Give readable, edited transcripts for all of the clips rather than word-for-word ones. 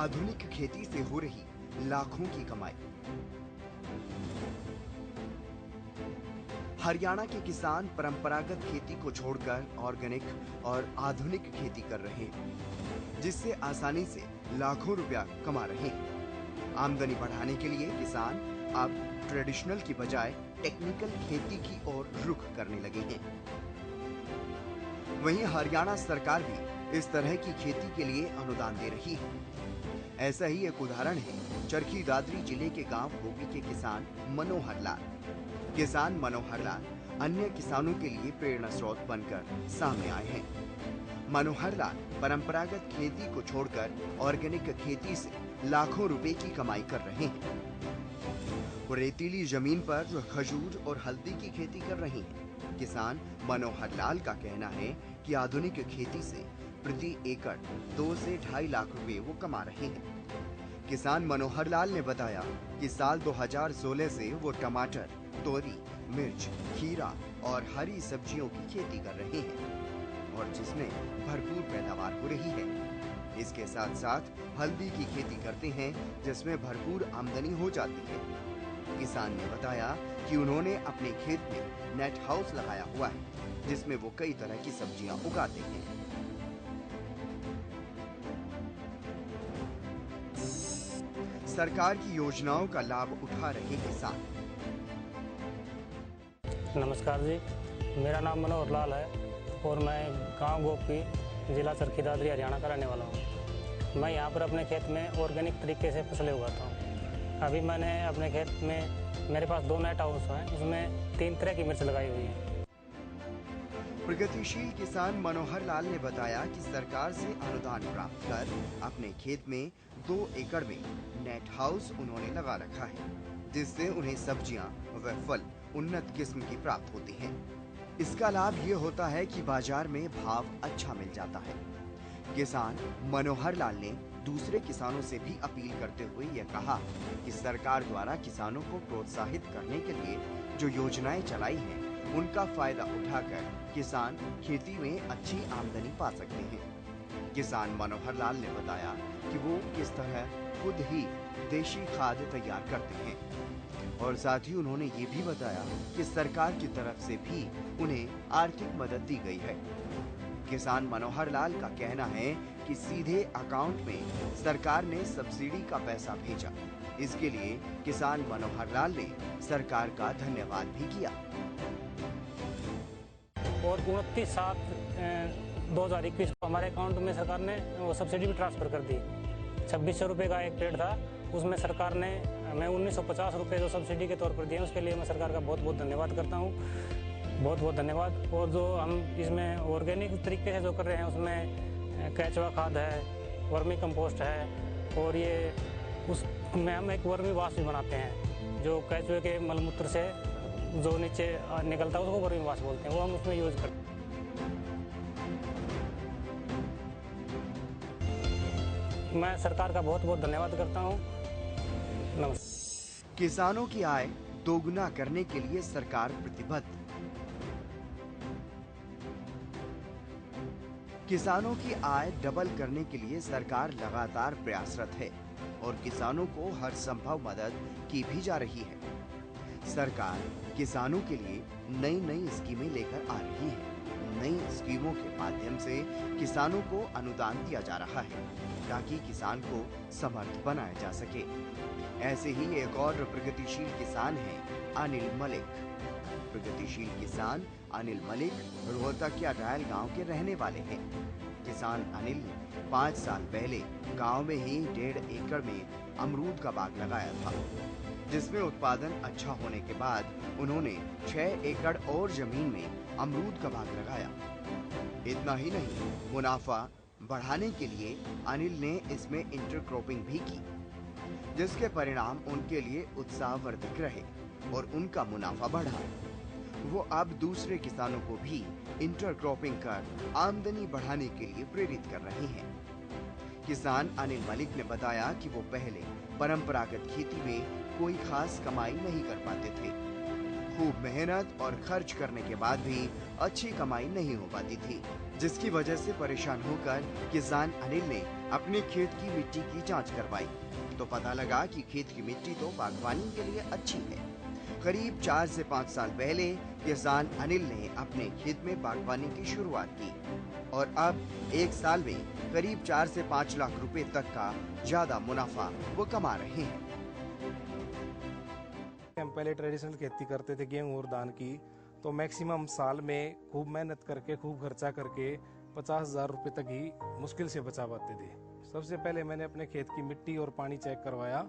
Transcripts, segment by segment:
आधुनिक खेती से हो रही लाखों की कमाई। हरियाणा के किसान परंपरागत खेती को छोड़कर ऑर्गेनिक और आधुनिक खेती कर रहे हैं, जिससे आसानी से लाखों रुपया कमा रहे हैं। आमदनी बढ़ाने के लिए किसान अब ट्रेडिशनल की बजाय टेक्निकल खेती की ओर रुख करने लगे हैं। वहीं हरियाणा सरकार भी इस तरह की खेती के लिए अनुदान दे रही है। ऐसा ही एक उदाहरण है चरखी दादरी जिले के गांव गोपी के किसान मनोहर लाल। किसान मनोहर लाल अन्य किसानों के लिए प्रेरणा स्रोत बनकर सामने आए हैं। मनोहर लाल परंपरागत खेती को छोड़कर ऑर्गेनिक खेती से लाखों रुपए की कमाई कर रहे हैं। वो रेतीली जमीन पर खजूर और हल्दी की खेती कर रहे हैं। किसान मनोहर लाल का कहना है कि आधुनिक खेती से प्रति एकड़ 2 से 2.5 लाख रुपए वो कमा रहे हैं। किसान मनोहर लाल ने बताया कि साल 2016 से वो टमाटर, तोरी, मिर्च, खीरा और हरी सब्जियों की खेती कर रहे हैं और जिसमें भरपूर पैदावार हो रही है। इसके साथ साथ हल्दी की खेती करते हैं जिसमें भरपूर आमदनी हो जाती है। किसान ने बताया कि उन्होंने अपने खेत में नेट हाउस लगाया हुआ है जिसमें वो कई तरह की सब्जियां उगाते हैं। सरकार की योजनाओं का लाभ उठा रहे किसान। नमस्कार जी, मेरा नाम मनोहर लाल है और मैं गांव गोपी, जिला चरखी दादरी, हरियाणा का रहने वाला हूं। मैं यहां पर अपने खेत में ऑर्गेनिक तरीके से फसलें उगाता हूं। अभी मैंने अपने खेत में, मेरे पास 2 नेट हाउस हैं, उसमें 3 तरह की मिर्च लगाई हुई है। प्रगतिशील किसान मनोहर लाल ने बताया कि सरकार से अनुदान प्राप्त कर अपने खेत में 2 एकड़ में नेट हाउस उन्होंने लगा रखा है, जिससे उन्हें सब्जियां व फल उन्नत किस्म की प्राप्त होती हैं। इसका लाभ ये होता है कि बाजार में भाव अच्छा मिल जाता है। किसान मनोहर लाल ने दूसरे किसानों से भी अपील करते हुए यह कहा कि सरकार द्वारा किसानों को प्रोत्साहित करने के लिए जो योजनाएं चलाई हैं, उनका फायदा उठाकर किसान खेती में अच्छी आमदनी पा सकते हैं। किसान मनोहर लाल ने बताया कि वो किस तरह खुद ही देशी खाद तैयार करते हैं और साथ ही उन्होंने ये भी बताया कि सरकार की तरफ से भी उन्हें आर्थिक मदद दी गई है। किसान मनोहर लाल का कहना है कि सीधे अकाउंट में सरकार ने सब्सिडी का पैसा भेजा। इसके लिए किसान मनोहर लाल ने सरकार का धन्यवाद भी किया। और 29/7/2021 को हमारे अकाउंट में सरकार ने वो सब्सिडी भी ट्रांसफर कर दी। 2600 रुपये का एक पेड़ था, उसमें सरकार ने हमें 1950 रुपये जो सब्सिडी के तौर पर दिए, उसके लिए मैं सरकार का बहुत बहुत धन्यवाद करता हूँ। बहुत बहुत धन्यवाद। और जो हम इसमें ऑर्गेनिक तरीके से जो कर रहे हैं, उसमें केचुआ खाद है, वर्मी कंपोस्ट है और ये उसमें हम एक वर्मी वाश भी बनाते हैं। जो केचुए के मलमूत्र से जो नीचे निकलता है उसको वर्मी वाश बोलते हैं, वो हम उसमें यूज करते हैं। मैं सरकार का बहुत बहुत धन्यवाद करता हूँ। नमस्कार। किसानों की आय दोगुना करने के लिए सरकार प्रतिबद्ध। किसानों की आय डबल करने के लिए सरकार लगातार प्रयासरत है और किसानों को हर संभव मदद की भी जा रही है। सरकार किसानों के लिए नई नई स्कीमें लेकर आ रही है। नई स्कीमों के माध्यम से किसानों को अनुदान दिया जा रहा है ताकि किसान को समर्थ बनाया जा सके। ऐसे ही एक और प्रगतिशील किसान हैं अनिल मलिक। प्रगतिशील किसान अनिल मलिक रोहतकिया डायल गांव के रहने वाले हैं। किसान अनिल ने 5 साल पहले गांव में ही 1.5 एकड़ में अमरूद का बाग लगाया था, जिसमें उत्पादन अच्छा होने के बाद उन्होंने 6 एकड़ और जमीन में अमरूद का बाग लगाया। इतना ही नहीं, मुनाफा बढ़ाने के लिए अनिल ने इसमें इंटरक्रॉपिंग भी की, जिसके परिणाम उनके लिए उत्साहवर्धक रहे और उनका मुनाफा बढ़ा। वो अब दूसरे किसानों को भी इंटरक्रॉपिंग कर आमदनी बढ़ाने के लिए प्रेरित कर रहे हैं। किसान अनिल मलिक ने बताया कि वो पहले परंपरागत खेती में कोई खास कमाई नहीं कर पाते थे, खूब मेहनत और खर्च करने के बाद भी अच्छी कमाई नहीं हो पाती थी, जिसकी वजह से परेशान होकर किसान अनिल ने अपने खेत की मिट्टी की जांच करवाई तो पता लगा कि खेत की मिट्टी तो बागवानी के लिए अच्छी है। करीब 4 से 5 साल पहले किसान अनिल ने अपने खेत में बागवानी की शुरुआत की और अब एक साल में करीब 4 से 5 लाख रुपए तक का ज्यादा मुनाफा वो कमा रहे हैं। हम पहले ट्रेडिशनल खेती करते थे गेहूं और धान की, तो मैक्सिमम साल में खूब मेहनत करके खूब खर्चा करके 50,000 रुपये तक ही मुश्किल से बचा पाते थे। सबसे पहले मैंने अपने खेत की मिट्टी और पानी चेक करवाया,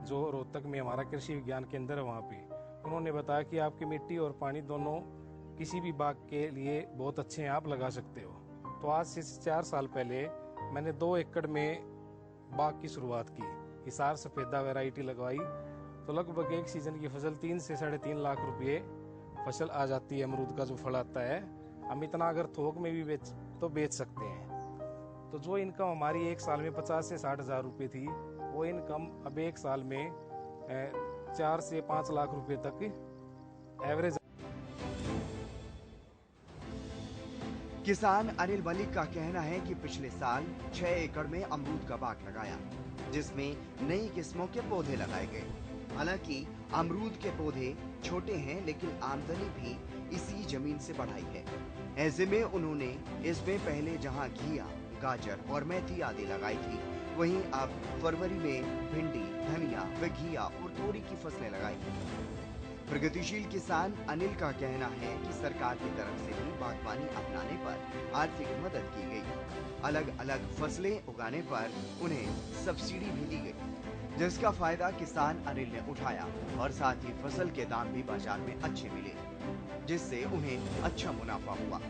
जो रोहतक में हमारा कृषि विज्ञान केंद्र है वहाँ पे। उन्होंने बताया कि आपकी मिट्टी और पानी दोनों किसी भी बाग के लिए बहुत अच्छे हैं, आप लगा सकते हो। तो आज से 4 साल पहले मैंने 2 एकड़ में बाग की शुरुआत की, हिसार सफेदा वैरायटी लगवाई, तो लगभग एक सीजन की फसल 3 से 3.5 लाख रुपये फसल आ जाती है। अमरूद का जो फल आता है, हम इतना अगर थोक में भी बेच सकते हैं। तो जो इनकम हमारी एक साल में 50 से 60,000 रुपये थी, वो इनकम अब एक साल में 4 से 5 लाख रुपए तक एवरेज। किसान अनिल मलिक का कहना है कि पिछले साल 6 एकड़ में अमरूद का बाग लगाया, जिसमें नई किस्मों के पौधे लगाए गए। हालांकि अमरूद के पौधे छोटे हैं, लेकिन आमदनी भी इसी जमीन से बढ़ाई है। ऐसे में उन्होंने इसमें पहले जहां घिया, गाजर और मेथी आदि लगाई थी, वहीं अब फरवरी में भिंडी, धनिया, घिया और तोरी की फसलें लगाई। प्रगतिशील किसान अनिल का कहना है कि सरकार की तरफ से भी बागवानी अपनाने पर आर्थिक मदद की गई। अलग अलग फसलें उगाने पर उन्हें सब्सिडी भी दी गई, जिसका फायदा किसान अनिल ने उठाया और साथ ही फसल के दाम भी बाजार में अच्छे मिले, जिससे उन्हें अच्छा मुनाफा हुआ।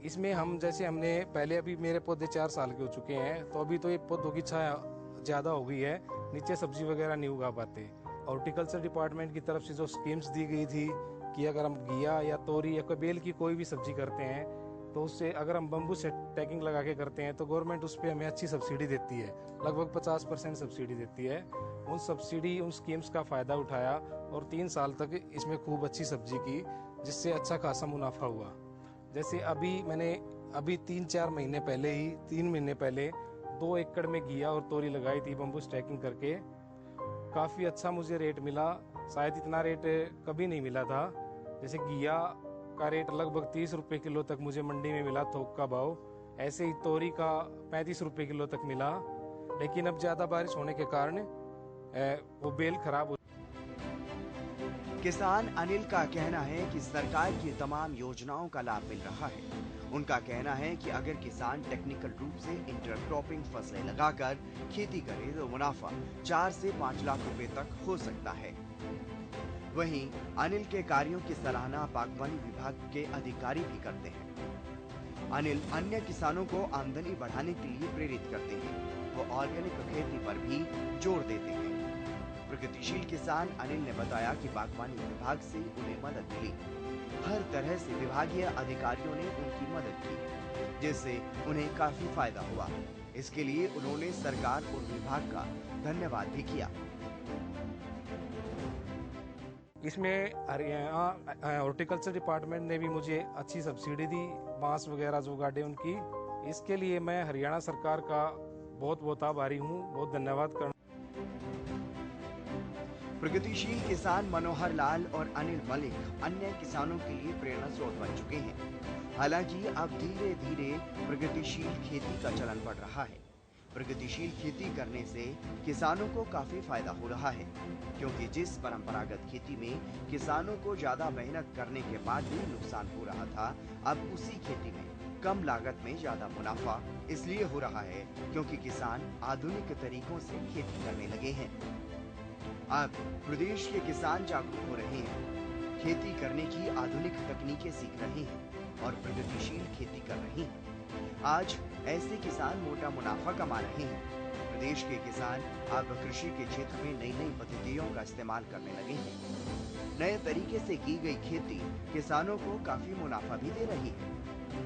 इसमें हम जैसे हमने पहले, अभी मेरे पौधे 4 साल के हो चुके हैं, तो अभी तो ये पौधों की छाया ज़्यादा हो गई है, नीचे सब्जी वगैरह नहीं उगा पाते। हॉर्टिकल्चर डिपार्टमेंट की तरफ से जो स्कीम्स दी गई थी कि अगर हम घिया या तोरी या बेल की कोई भी सब्जी करते हैं, तो उससे अगर हम बम्बू से टैगिंग लगा के करते हैं, तो गवर्नमेंट उस पर हमें अच्छी सब्सिडी देती है, लगभग 50% सब्सिडी देती है। उन सब्सिडी, उन स्कीम्स का फ़ायदा उठाया और 3 साल तक इसमें खूब अच्छी सब्जी की, जिससे अच्छा खासा मुनाफा हुआ। जैसे अभी 3-4 महीने पहले ही, 3 महीने पहले 2 एकड़ में घिया और तोरी लगाई थी बम्बू स्टैकिंग करके। काफ़ी अच्छा मुझे रेट मिला, शायद इतना रेट कभी नहीं मिला था। जैसे घिया का रेट लगभग 30 रुपये किलो तक मुझे मंडी में मिला, थोक का भाव। ऐसे ही तोरी का 35 रुपये किलो तक मिला, लेकिन अब ज़्यादा बारिश होने के कारण वो बेल खराब हो। किसान अनिल का कहना है कि सरकार की तमाम योजनाओं का लाभ मिल रहा है। उनका कहना है कि अगर किसान टेक्निकल रूप से इंटरक्रॉपिंग फसलें लगाकर खेती करे तो मुनाफा 4 से 5 लाख रुपए तक हो सकता है। वहीं अनिल के कार्यों की सराहना बागवानी विभाग के अधिकारी भी करते हैं। अनिल अन्य किसानों को आमदनी बढ़ाने के लिए प्रेरित करते हैं। वो ऑर्गेनिक खेती पर भी जोर देते हैं। प्रगतिशील किसान अनिल ने बताया कि बागवानी विभाग से उन्हें मदद मिली। हर तरह से विभागीय अधिकारियों ने उनकी मदद की, जिससे उन्हें काफी फायदा हुआ। इसके लिए उन्होंने सरकार और विभाग का धन्यवाद भी किया। इसमें हरियाणा हॉर्टिकल्चर डिपार्टमेंट ने भी मुझे अच्छी सब्सिडी दी, बांस वगैरह जो गाड़े उनकी। इसके लिए मैं हरियाणा सरकार का बहुत बहुत आभारी हूँ, बहुत धन्यवाद करना। प्रगतिशील किसान मनोहर लाल और अनिल मलिक अन्य किसानों के लिए प्रेरणा स्रोत बन चुके हैं। हालांकि अब धीरे धीरे प्रगतिशील खेती का चलन बढ़ रहा है। प्रगतिशील खेती करने से किसानों को काफी फायदा हो रहा है, क्योंकि जिस परंपरागत खेती में किसानों को ज्यादा मेहनत करने के बाद भी नुकसान हो रहा था, अब उसी खेती में कम लागत में ज्यादा मुनाफा इसलिए हो रहा है क्योंकि किसान आधुनिक तरीकों से खेती करने लगे हैं। अब प्रदेश के किसान जागरूक हो रहे हैं, खेती करने की आधुनिक तकनीकें सीख रहे हैं और प्रगतिशील खेती कर रहे हैं। आज ऐसे किसान मोटा मुनाफा कमा रहे हैं। प्रदेश के किसान अब कृषि के क्षेत्र में नई नई पद्धतियों का इस्तेमाल करने लगे हैं। नए तरीके से की गई खेती किसानों को काफी मुनाफा भी दे रही है।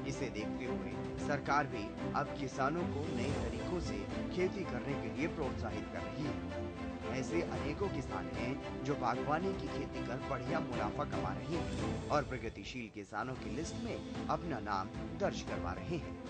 इसे देखते हुए सरकार भी अब किसानों को नए तरीकों से खेती करने के लिए प्रोत्साहित कर रही है। ऐसे अनेकों किसान हैं जो बागवानी की खेती कर बढ़िया मुनाफा कमा रहे हैं और प्रगतिशील किसानों की लिस्ट में अपना नाम दर्ज करवा रहे हैं।